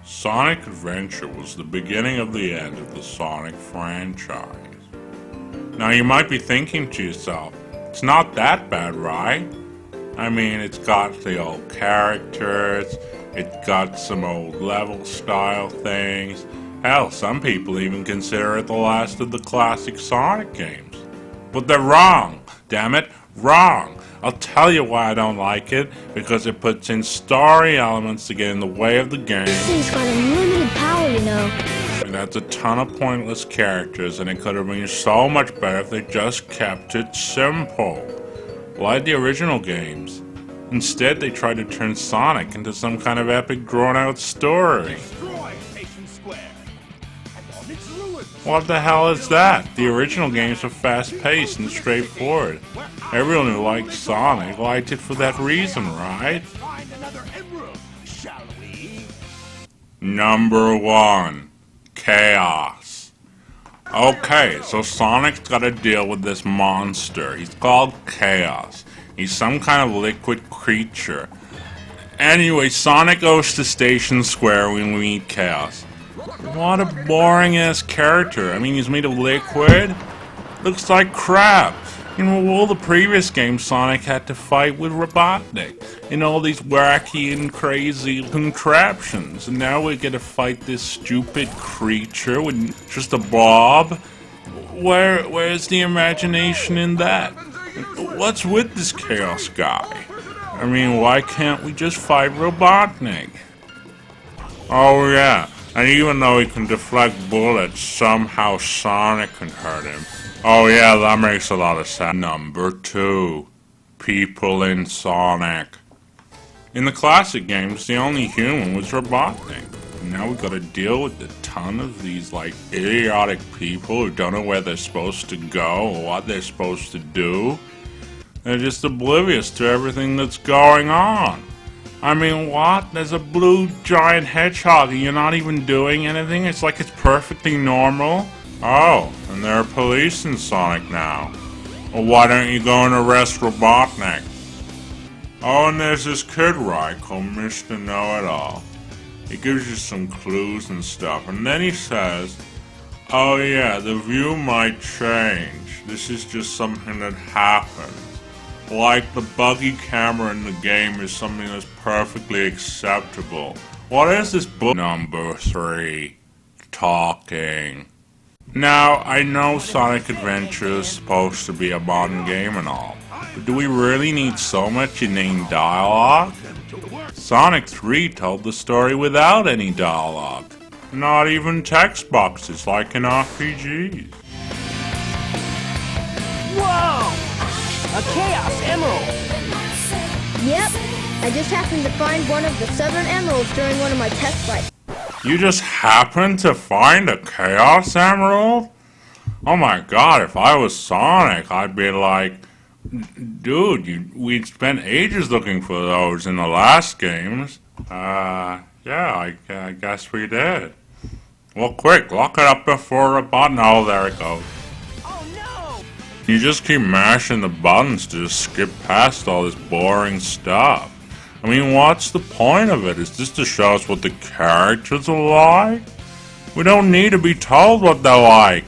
Sonic Adventure was the beginning of the end of the Sonic franchise. Now you might be thinking to yourself, it's not that bad, right? I mean, it's got the old characters, it's got some old level style things. Hell, some people even consider it the last of the classic Sonic games. But they're wrong, damn it, wrong. I'll tell you why I don't like it, because it puts in story elements to get in the way of the game. This thing's got unlimited power, you know. It adds a ton of pointless characters, and it could have been so much better if they just kept it simple. Like the original games. Instead, they tried to turn Sonic into some kind of epic drawn-out story. What the hell is that? The original games were fast-paced and straightforward. Everyone who liked Sonic liked it for that reason, right? Number 1. Chaos. Okay, so Sonic's gotta deal with this monster. He's called Chaos. He's some kind of liquid creature. Anyway, Sonic goes to Station Square when we meet Chaos. What a boring ass character. I mean, he's made of liquid? Looks like crap. In all the previous games, Sonic had to fight with Robotnik in all these wacky and crazy contraptions. And now we get to fight this stupid creature with just a blob? Where's the imagination in that? What's with this Chaos guy? I mean, why can't we just fight Robotnik? Oh yeah. And even though he can deflect bullets, somehow Sonic can hurt him. Oh yeah, that makes a lot of sense. Number 2. People in Sonic. In the classic games, the only human was Robotnik. And now we gotta deal with a ton of these, like, idiotic people who don't know where they're supposed to go or what they're supposed to do. They're just oblivious to everything that's going on. I mean, what? There's a blue giant hedgehog and you're not even doing anything? It's like it's perfectly normal? Oh, and there are police in Sonic now. Well, why don't you go and arrest Robotnik? Oh, and there's this kid, right, called Mr. Know-It-All. He gives you some clues and stuff, and then he says, oh yeah, the view might change. This is just something that happens. Like the buggy camera in the game is something that's perfectly acceptable. What is this book? Number 3. Talking. Now, I know Sonic Adventure is supposed to be a modern game and all, but do we really need so much inane dialogue? Sonic 3 told the story without any dialogue. Not even text boxes like in RPGs. Whoa! A Chaos Emerald! Yep, I just happened to find one of the Southern Emeralds during one of my test fights. You just happened to find a Chaos Emerald? Oh my god, if I was Sonic, I'd be like, dude, we'd spent ages looking for those in the last games. Yeah, I guess we did. Well, quick, lock it up before a button. Oh, there it goes. You just keep mashing the buttons to just skip past all this boring stuff. I mean, what's the point of it? Is this to show us what the characters are like? We don't need to be told what they're like.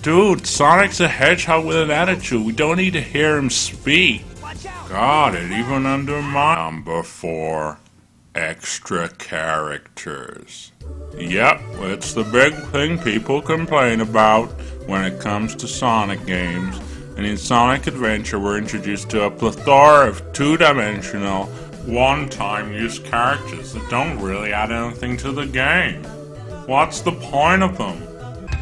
Dude, Sonic's a hedgehog with an attitude. We don't need to hear him speak. God, it even undermines. Number 4. Extra characters. Yep, it's the big thing people complain about when it comes to Sonic games. And in Sonic Adventure, we're introduced to a plethora of two-dimensional, one-time use characters that don't really add anything to the game. What's the point of them?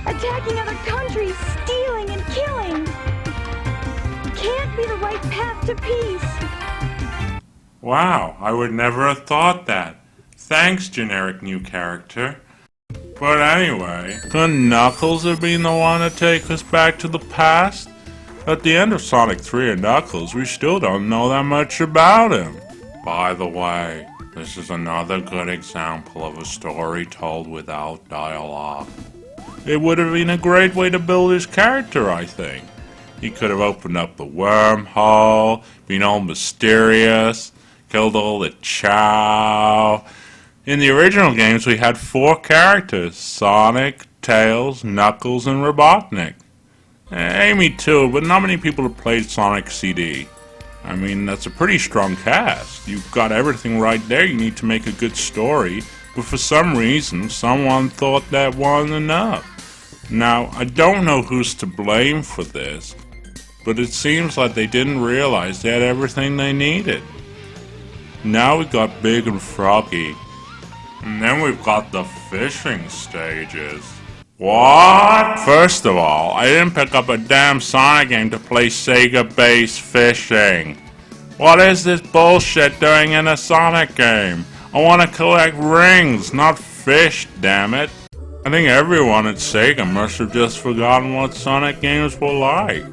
Attacking other countries, stealing and killing. Can't be the right path to peace. Wow, I would never have thought that. Thanks, generic new character. But anyway, could Knuckles have been the one to take us back to the past? At the end of Sonic 3 and Knuckles, we still don't know that much about him. By the way, this is another good example of a story told without dialogue. It would have been a great way to build his character, I think. He could have opened up the wormhole, been all mysterious, killed all the Chow. In the original games, we had 4 characters: Sonic, Tails, Knuckles, and Robotnik. Amy too, but not many people have played Sonic CD. I mean, that's a pretty strong cast. You've got everything right there you need to make a good story, but for some reason, someone thought that wasn't enough. Now, I don't know who's to blame for this, but it seems like they didn't realize they had everything they needed. Now we got Big and Froggy, and then we've got the fishing stages. What? First of all, I didn't pick up a damn Sonic game to play Sega-based fishing. What is this bullshit doing in a Sonic game? I want to collect rings, not fish, damn it. I think everyone at Sega must have just forgotten what Sonic games were like.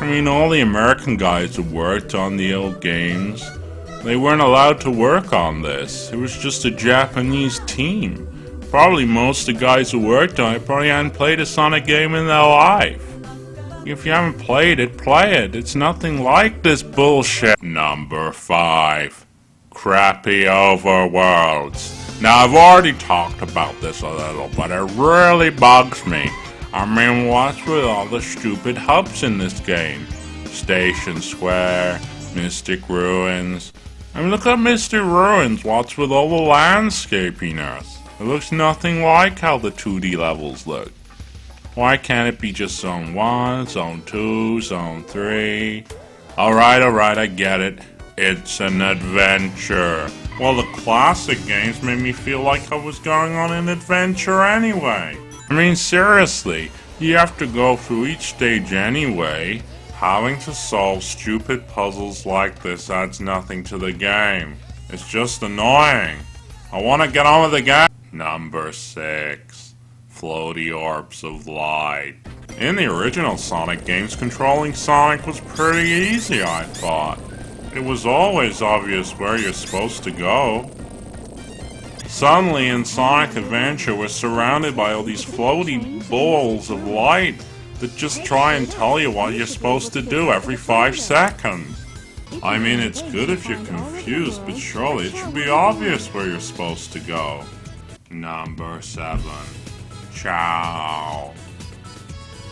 I mean, all the American guys who worked on the old games, they weren't allowed to work on this. It was just a Japanese team. Probably most of the guys who worked on it probably hadn't played a Sonic game in their life. If you haven't played it, play it. It's nothing like this bullshit. Number 5. Crappy overworlds. Now, I've already talked about this a little, but it really bugs me. I mean, what's with all the stupid hubs in this game? Station Square, Mystic Ruins. I mean, look at Mystic Ruins. What's with all the landscapiness? It looks nothing like how the 2D levels look. Why can't it be just Zone 1, Zone 2, Zone 3? Alright, I get it. It's an adventure. Well, the classic games made me feel like I was going on an adventure anyway. I mean, seriously, you have to go through each stage anyway. Having to solve stupid puzzles like this adds nothing to the game. It's just annoying. I want to get on with the game. Number 6. Floaty Orbs of Light. In the original Sonic games, controlling Sonic was pretty easy, I thought. It was always obvious where you're supposed to go. Suddenly in Sonic Adventure, we're surrounded by all these floaty balls of light that just try and tell you what you're supposed to do every 5 seconds. I mean, it's good if you're confused, but surely it should be obvious where you're supposed to go. Number 7. Ciao.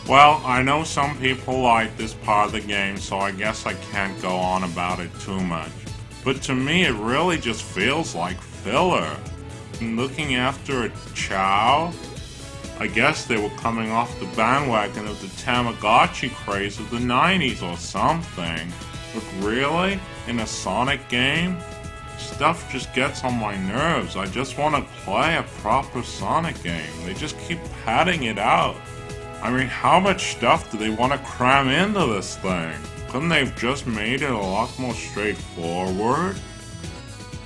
Well, I know some people like this part of the game, so I guess I can't go on about it too much. But to me, it really just feels like filler. And looking after a Chao, I guess they were coming off the bandwagon of the Tamagotchi craze of the 90s or something. But really? In a Sonic game? Stuff just gets on my nerves. I just want to play a proper Sonic game. They just keep padding it out. I mean, how much stuff do they want to cram into this thing? Couldn't they have just made it a lot more straightforward?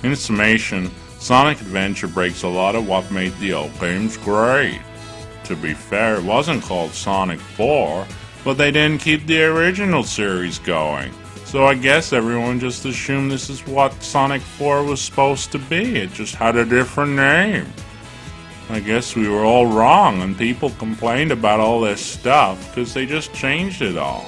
In summation, Sonic Adventure breaks a lot of what made the old games great. To be fair, it wasn't called Sonic 4, but they didn't keep the original series going. So I guess everyone just assumed this is what Sonic 4 was supposed to be. It just had a different name. I guess we were all wrong and people complained about all this stuff because they just changed it all.